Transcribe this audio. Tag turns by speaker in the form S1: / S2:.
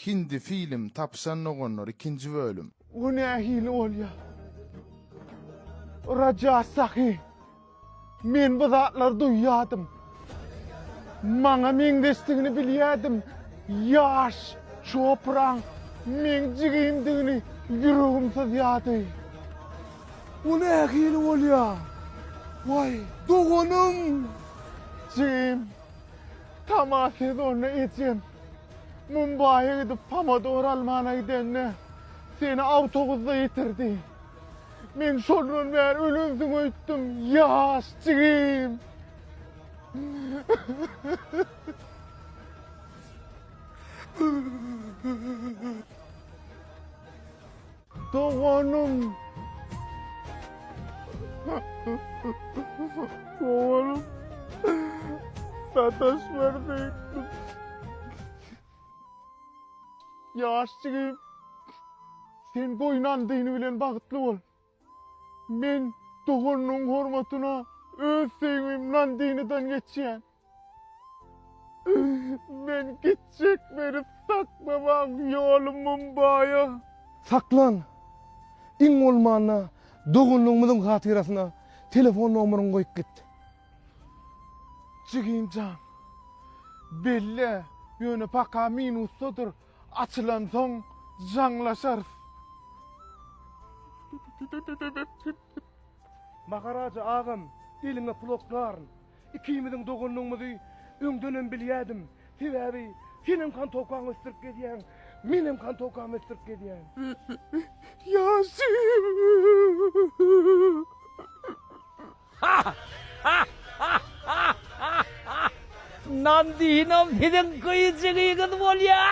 S1: Hindi film Tapsan Nogonor 2. bölüm.
S2: O ne hile ol ya? Raja Sakhi. Men bu zatlar duyyadım. Mana men destiğini biliyordum. Yaş, çopran, men cigimdiğini yüreğim sızyadı. O ne hile ol ya? Vay, doğunum. Cigim, tamasız onu için. Mumbai'ye gidip Pomodoro Alman'a gidenle seni avtobusla yitirdi. Men şonun ver ölünsün öttüm. Yaş cigim. Doğanım. Doğanım. Sataş verdiydim. Yaş cigim. Sen boynandığını bilen bağıtlı ol. Men doğanın hormatına öz sevimimden dininden geçen. Ben gidecek beni saklamam yolum Mumbai'ye. Saklan. İn olmağına, doğunluğumuzun hatırasına telefon numarını koyup git. Çıkayım can. Belli, yönü paka minussadır. Açılan son canlaşarız.
S3: Makaracı ağam, eline plokların. İkimizin doğunluğumuzu öngdönün biliyordum. Sebebi, senin kan tokan ıstırıp gidiyen, benim kan tokan ıstırıp gidiyen.
S2: Yasin.
S4: Nandinam senin kıyıcığın ol ya.